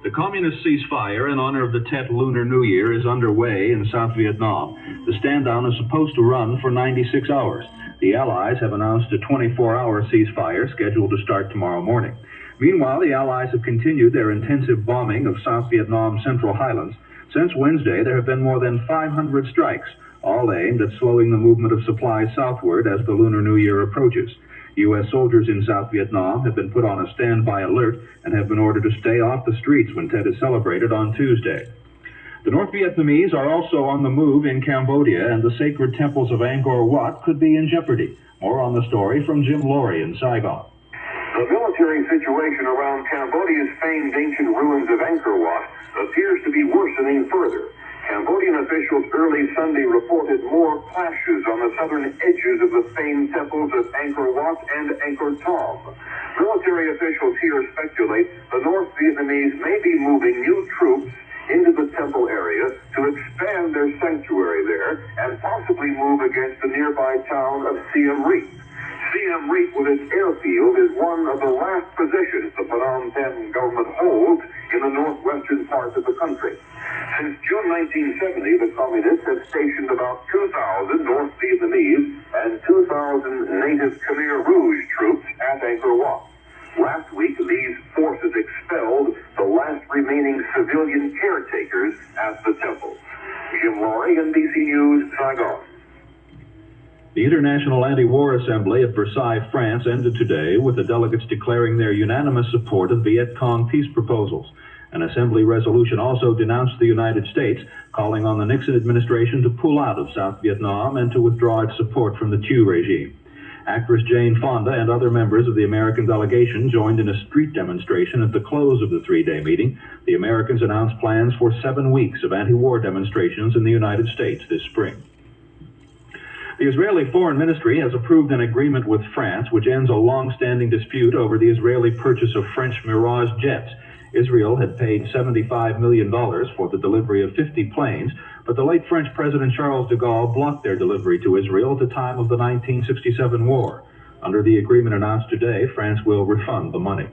The communist ceasefire in honor of the Tet Lunar New Year is underway in South Vietnam. The stand-down is supposed to run for 96 hours. The Allies have announced a 24-hour ceasefire scheduled to start tomorrow morning. Meanwhile, the Allies have continued their intensive bombing of South Vietnam's Central Highlands. Since Wednesday, there have been more than 500 strikes, all aimed at slowing the movement of supplies southward as the Lunar New Year approaches. U.S. soldiers in South Vietnam have been put on a standby alert and have been ordered to stay off the streets when Tet is celebrated on Tuesday. The North Vietnamese are also on the move in Cambodia, and the sacred temples of Angkor Wat could be in jeopardy. More on the story from Jim Laurie in Saigon. The military situation around Cambodia's famed ancient ruins of Angkor Wat appears to be worsening further. Cambodian officials early Sunday reported more clashes on the southern edges of the famed temples of Angkor Wat and Angkor Thom. Military officials here speculate the North Vietnamese may be moving new troops into the temple area to expand their sanctuary there and possibly move against the nearby town of Siem Reap. Siem Reap, with its airfield, is one of the last positions the Phnom Penh government holds in the northwestern part of the country. Since June 1970, the communists have stationed about 2,000 North Vietnamese and 2,000 native Khmer Rouge troops at Angkor Wat. Last week, these forces expelled the last remaining civilian caretakers at the temple. Jim Laurie, NBC News, Saigon. The International Anti-War Assembly at Versailles, France, ended today with the delegates declaring their unanimous support of Viet Cong peace proposals. An assembly resolution also denounced the United States, calling on the Nixon administration to pull out of South Vietnam and to withdraw its support from the Thieu regime. Actress Jane Fonda and other members of the American delegation joined in a street demonstration at the close of the three-day meeting. The Americans announced plans for 7 weeks of anti-war demonstrations in the United States this spring. The Israeli Foreign Ministry has approved an agreement with France which ends a long-standing dispute over the Israeli purchase of French Mirage jets. Israel had paid $75 million for the delivery of 50 planes, but the late French President Charles de Gaulle blocked their delivery to Israel at the time of the 1967 war. Under the agreement announced today, France will refund the money.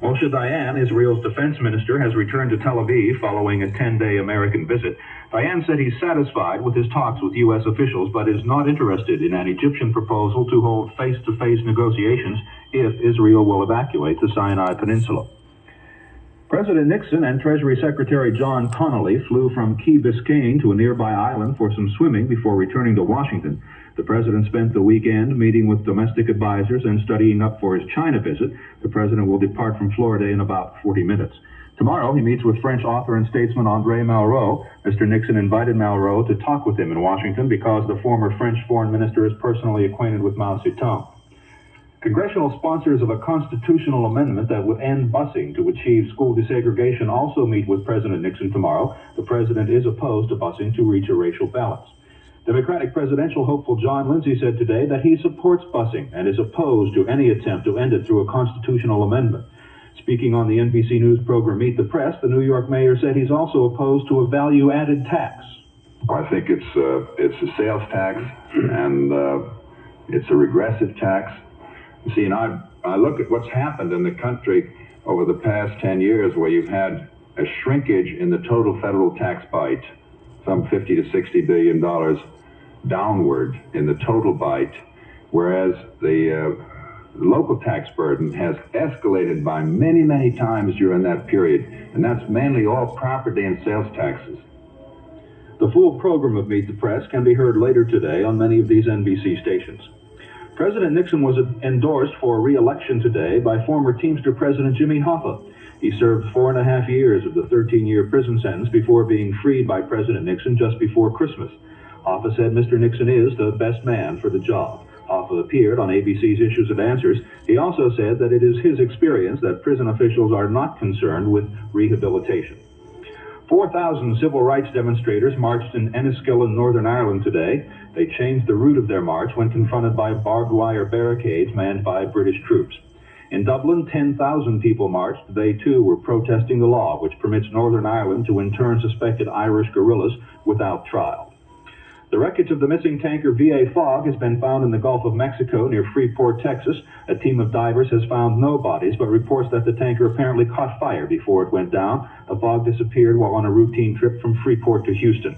Moshe Dayan, Israel's defense minister, has returned to Tel Aviv following a 10-day American visit. Dayan said he's satisfied with his talks with U.S. officials, but is not interested in an Egyptian proposal to hold face-to-face negotiations if Israel will evacuate the Sinai Peninsula. President Nixon and Treasury Secretary John Connally flew from Key Biscayne to a nearby island for some swimming before returning to Washington. The president spent the weekend meeting with domestic advisors and studying up for his China visit. The president will depart from Florida in about 40 minutes. Tomorrow, he meets with French author and statesman André Malraux. Mr. Nixon invited Malraux to talk with him in Washington because the former French foreign minister is personally acquainted with Mao Zedong. Congressional sponsors of a constitutional amendment that would end busing to achieve school desegregation also meet with President Nixon tomorrow. The president is opposed to busing to reach a racial balance. Democratic presidential hopeful John Lindsay said today that he supports busing and is opposed to any attempt to end it through a constitutional amendment. Speaking on the NBC News program Meet the Press, the New York mayor said he's also opposed to a value-added tax. I think it's a sales tax, and it's a regressive tax. You see, and I look at what's happened in the country over the past 10 years, where you've had a shrinkage in the total federal tax bite, some $50 to $60 billion downward in the total bite, whereas the local tax burden has escalated by many, many times during that period, and that's mainly all property and sales taxes. The full program of Meet the Press can be heard later today on many of these NBC stations. President Nixon was endorsed for re-election today by former Teamster President Jimmy Hoffa. He served 4.5 years of the 13-year prison sentence before being freed by President Nixon just before Christmas. Hoffa said Mr. Nixon is the best man for the job. Hoffa appeared on ABC's Issues and Answers. He also said that it is his experience that prison officials are not concerned with rehabilitation. 4,000 civil rights demonstrators marched in Enniskillen, Northern Ireland today. They changed the route of their march when confronted by barbed wire barricades manned by British troops. In Dublin, 10,000 people marched. They, too, were protesting the law which permits Northern Ireland to intern suspected Irish guerrillas without trial. The wreckage of the missing tanker VA Fog has been found in the Gulf of Mexico near Freeport, Texas. A team of divers has found no bodies, but reports that the tanker apparently caught fire before it went down. The Fog disappeared while on a routine trip from Freeport to Houston.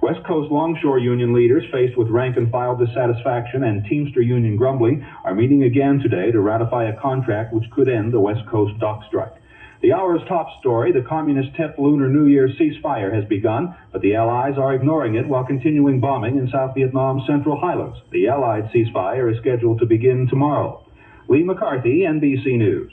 West Coast Longshore Union leaders, faced with rank-and-file dissatisfaction and Teamster Union grumbling, are meeting again today to ratify a contract which could end the West Coast dock strike. The hour's top story, the Communist 10th Lunar New Year ceasefire has begun, but the Allies are ignoring it while continuing bombing in South Vietnam's Central Highlands. The Allied ceasefire is scheduled to begin tomorrow. Lee McCarthy, NBC News.